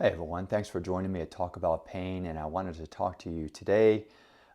Hey everyone, thanks for joining me to talk about pain, and I wanted to talk to you today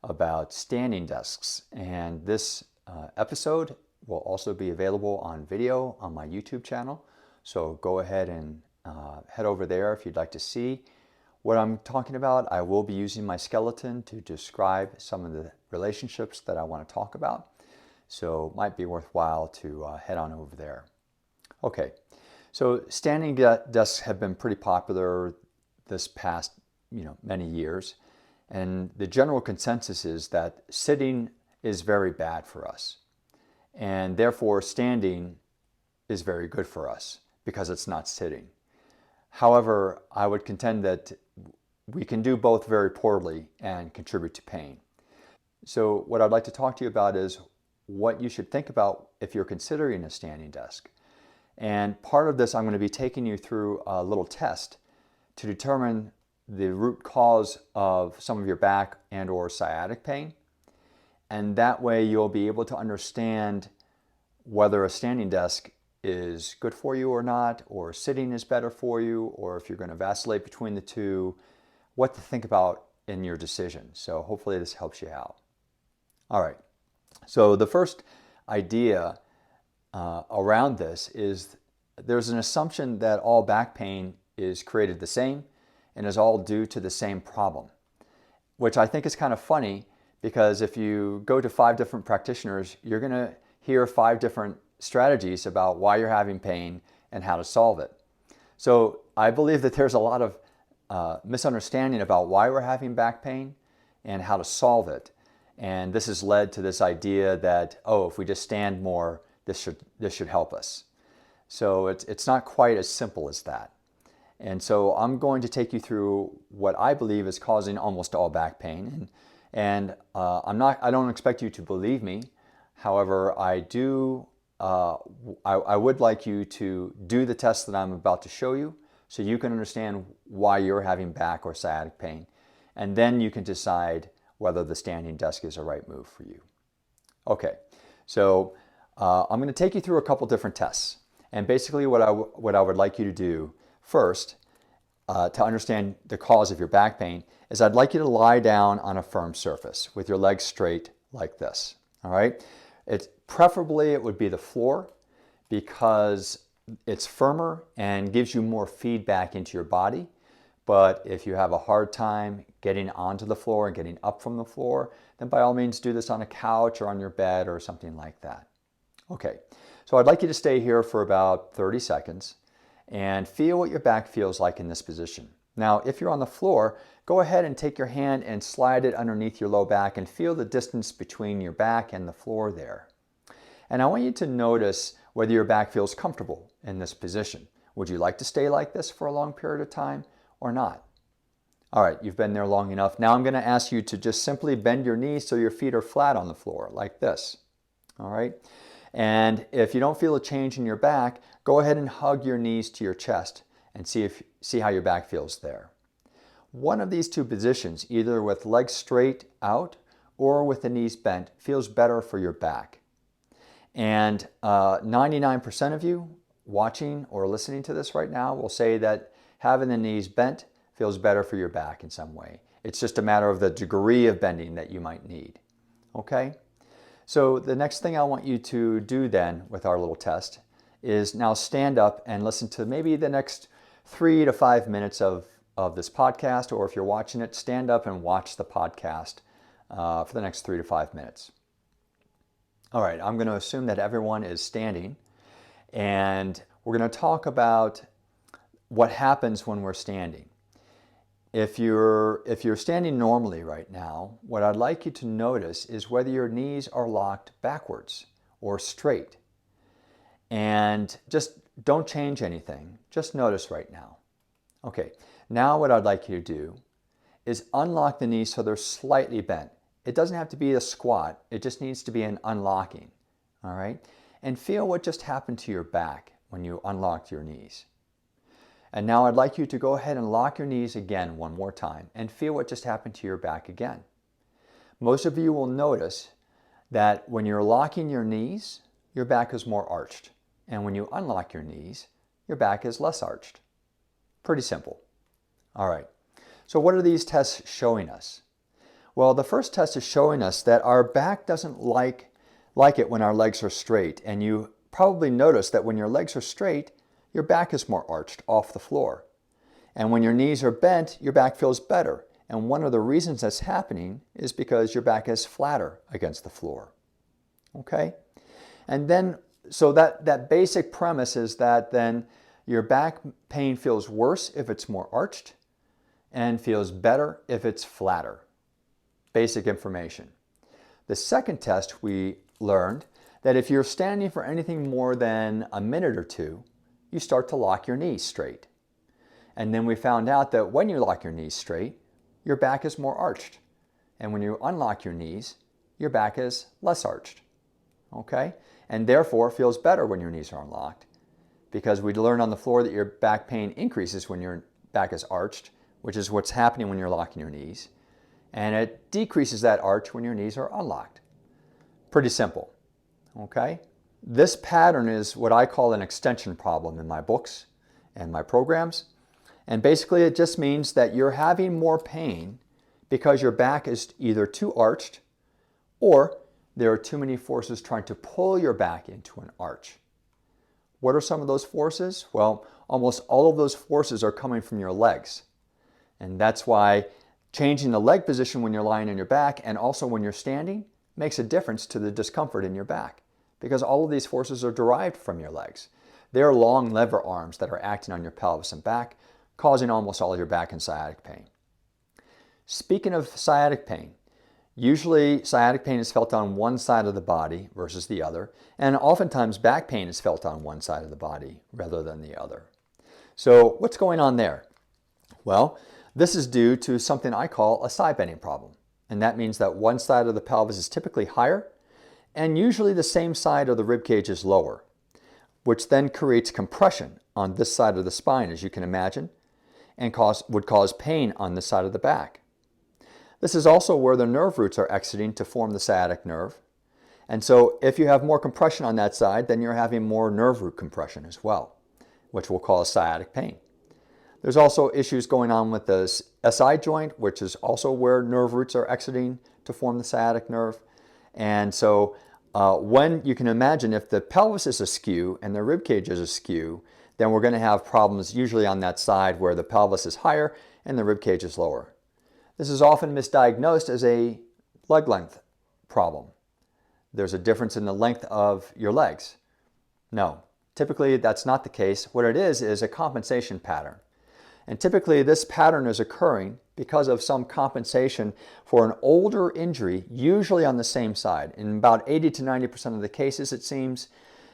about standing desks. And this episode will also be available on video on my YouTube channel. So go ahead and head over there if you'd like to see what I'm talking about. I will be using my skeleton to describe some of the relationships that I want to talk about. So it might be worthwhile to head on over there. Okay. So standing desks have been pretty popular this past, many years. And the general consensus is that sitting is very bad for us. And therefore standing is very good for us because it's not sitting. However, I would contend that we can do both very poorly and contribute to pain. So what I'd like to talk to you about is what you should think about if you're considering a standing desk. And part of this, I'm going to be taking you through a little test to determine the root cause of some of your back and or sciatic pain. And that way you'll be able to understand whether a standing desk is good for you or not, or sitting is better for you, or if you're going to vacillate between the two, what to think about in your decision. So hopefully this helps you out. All right. So the first idea around this is there's an assumption that all back pain is created the same and is all due to the same problem, which I think is kind of funny because if you go to 5 different practitioners, you're going to hear 5 different strategies about why you're having pain and how to solve it. So I believe that there's a lot of misunderstanding about why we're having back pain and how to solve it. And this has led to this idea that, oh, if we just stand more, this should help us. So it's not quite as simple as that. And so I'm going to take you through what I believe is causing almost all back pain. And I don't expect you to believe me. However, I would like you to do the test that I'm about to show you so you can understand why you're having back or sciatic pain. And then you can decide whether the standing desk is a right move for you. Okay, so I'm going to take you through a couple different tests. And basically what I would like you to do first to understand the cause of your back pain is I'd like you to lie down on a firm surface with your legs straight like this. All right? Preferably it would be the floor because it's firmer and gives you more feedback into your body. But if you have a hard time getting onto the floor and getting up from the floor, then by all means do this on a couch or on your bed or something like that. Okay, so I'd like you to stay here for about 30 seconds and feel what your back feels like in this position. Now, if you're on the floor, go ahead and take your hand and slide it underneath your low back and feel the distance between your back and the floor there. And I want you to notice whether your back feels comfortable in this position. Would you like to stay like this for a long period of time or not? All right, you've been there long enough. Now I'm going to ask you to just simply bend your knees so your feet are flat on the floor like this. All right? And if you don't feel a change in your back, go ahead and hug your knees to your chest and see how your back feels there. One of these two positions, either with legs straight out or with the knees bent, feels better for your back. And 99% of you watching or listening to this right now will say that having the knees bent feels better for your back in some way. It's just a matter of the degree of bending that you might need. Okay? So the next thing I want you to do then with our little test is now stand up and listen to maybe the next 3 to 5 minutes of this podcast, or if you're watching it, stand up and watch the podcast for the next 3 to 5 minutes. All right, I'm going to assume that everyone is standing, and we're going to talk about what happens when we're standing. If you're standing normally right now, what I'd like you to notice is whether your knees are locked backwards or straight. And just don't change anything. Just notice right now. Okay, now what I'd like you to do is unlock the knees so they're slightly bent. It doesn't have to be a squat. It just needs to be an unlocking. All right? And feel what just happened to your back when you unlocked your knees. And now I'd like you to go ahead and lock your knees again one more time and feel what just happened to your back again. Most of you will notice that when you're locking your knees, your back is more arched. And when you unlock your knees, your back is less arched. Pretty simple. All right. So what are these tests showing us? Well, the first test is showing us that our back doesn't like it when our legs are straight. And you probably notice that when your legs are straight, your back is more arched off the floor. And when your knees are bent, your back feels better. And one of the reasons that's happening is because your back is flatter against the floor. Okay? And then, so that basic premise is that then your back pain feels worse if it's more arched and feels better if it's flatter. Basic information. The second test, we learned that if you're standing for anything more than a minute or two, you start to lock your knees straight. And then we found out that when you lock your knees straight, your back is more arched. And when you unlock your knees, your back is less arched. Okay? And therefore feels better when your knees are unlocked, because we learned on the floor that your back pain increases when your back is arched, which is what's happening when you're locking your knees. And it decreases that arch when your knees are unlocked. Pretty simple. Okay? This pattern is what I call an extension problem in my books and my programs. And basically it just means that you're having more pain because your back is either too arched or there are too many forces trying to pull your back into an arch. What are some of those forces? Well, almost all of those forces are coming from your legs. And that's why changing the leg position when you're lying on your back and also when you're standing makes a difference to the discomfort in your back, because all of these forces are derived from your legs. They're long lever arms that are acting on your pelvis and back, causing almost all your back and sciatic pain. Speaking of sciatic pain, usually sciatic pain is felt on one side of the body versus the other, and oftentimes back pain is felt on one side of the body rather than the other. So what's going on there? Well, this is due to something I call a side bending problem. And that means that one side of the pelvis is typically higher, and usually the same side of the rib cage is lower, which then creates compression on this side of the spine, as you can imagine, and would cause pain on this side of the back. This is also where the nerve roots are exiting to form the sciatic nerve. And so if you have more compression on that side, then you're having more nerve root compression as well, which will cause sciatic pain. There's also issues going on with the SI joint, which is also where nerve roots are exiting to form the sciatic nerve. And so when you can imagine if the pelvis is askew and the rib cage is askew, then we're going to have problems usually on that side where the pelvis is higher and the rib cage is lower. This is often misdiagnosed as a leg length problem. There's a difference in the length of your legs. No, typically that's not the case. What it is a compensation pattern. And typically this pattern is occurring because of some compensation for an older injury, usually on the same side. In about 80 to 90% of the cases, it seems,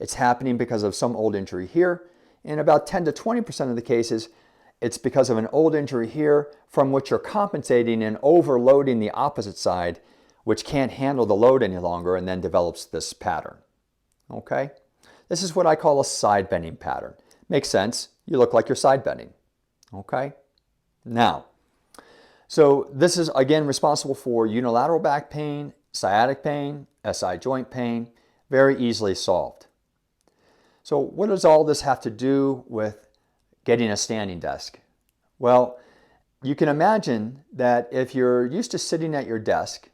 it's happening because of some old injury here. In about 10 to 20% of the cases, it's because of an old injury here from which you're compensating and overloading the opposite side, which can't handle the load any longer and then develops this pattern. Okay? This is what I call a side bending pattern. Makes sense. You look like you're side bending. Okay? Now, so this is again responsible for unilateral back pain, sciatic pain, SI joint pain, very easily solved. So what does all this have to do with getting a standing desk? Well, you can imagine that if you're used to sitting at your desk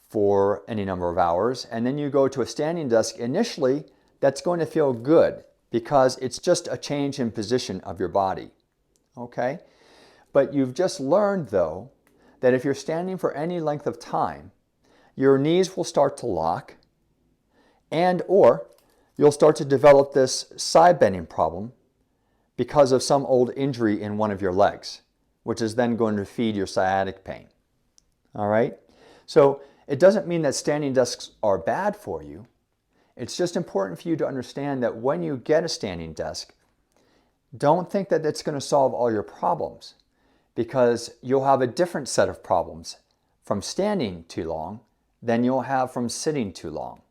for any number of hours and then you go to a standing desk, initially that's going to feel good because it's just a change in position of your body. Okay? But you've just learned though that if you're standing for any length of time, your knees will start to lock and or you'll start to develop this side bending problem because of some old injury in one of your legs, which is then going to feed your sciatic pain. All right? So it doesn't mean that standing desks are bad for you. It's just important for you to understand that when you get a standing desk, don't think that it's going to solve all your problems, because you'll have a different set of problems from standing too long than you'll have from sitting too long.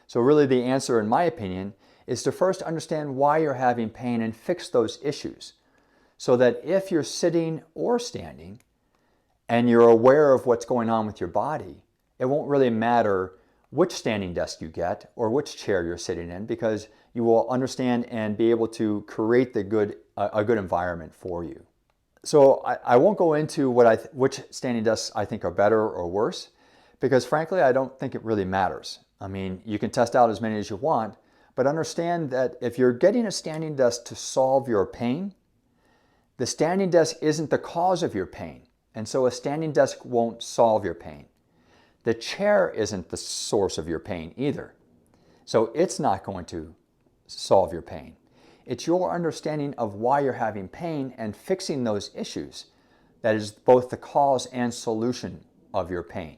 So really the answer, in my opinion, is to first understand why you're having pain and fix those issues, so that if you're sitting or standing and you're aware of what's going on with your body, it won't really matter which standing desk you get or which chair you're sitting in, because you will understand and be able to create a good environment for you. So I won't go into which standing desks I think are better or worse, because frankly, I don't think it really matters. I mean, you can test out as many as you want, but understand that if you're getting a standing desk to solve your pain, the standing desk isn't the cause of your pain. And so a standing desk won't solve your pain. The chair isn't the source of your pain either. So it's not going to solve your pain. It's your understanding of why you're having pain and fixing those issues that is both the cause and solution of your pain.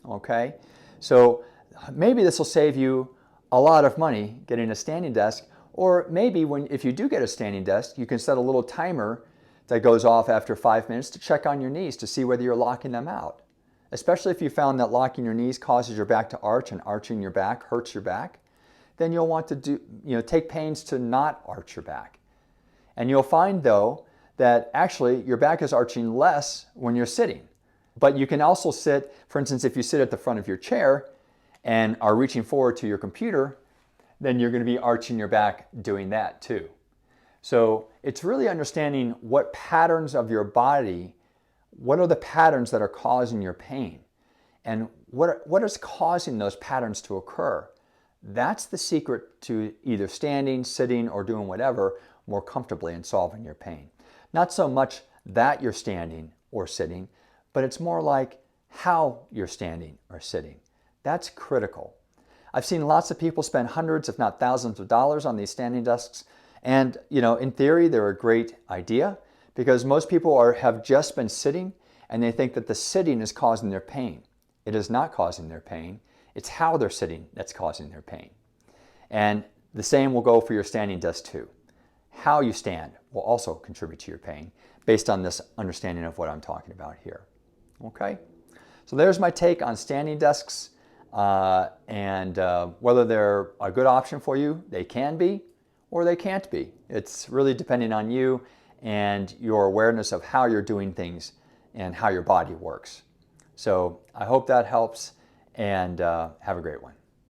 Okay? So maybe this will save you a lot of money getting a standing desk, or maybe if you do get a standing desk, you can set a little timer that goes off after 5 minutes to check on your knees to see whether you're locking them out. Especially if you found that locking your knees causes your back to arch and arching your back hurts your back, then you'll want to take pains to not arch your back. And you'll find though that actually your back is arching less when you're sitting. But you can also sit, for instance, if you sit at the front of your chair and are reaching forward to your computer, then you're going to be arching your back doing that too. So it's really understanding what patterns of your body, what are the patterns that are causing your pain, and what is causing those patterns to occur. That's the secret to either standing, sitting, or doing whatever more comfortably in solving your pain. Not so much that you're standing or sitting, but it's more like how you're standing or sitting. That's critical. I've seen lots of people spend hundreds, if not thousands of dollars on these standing desks. And in theory, they're a great idea because most people have just been sitting and they think that the sitting is causing their pain. It is not causing their pain. It's how they're sitting that's causing their pain. And the same will go for your standing desk too. How you stand will also contribute to your pain based on this understanding of what I'm talking about here. Okay? So there's my take on standing desks and whether they're a good option for you. They can be or they can't be. It's really depending on you and your awareness of how you're doing things and how your body works. So I hope that helps, and have a great one.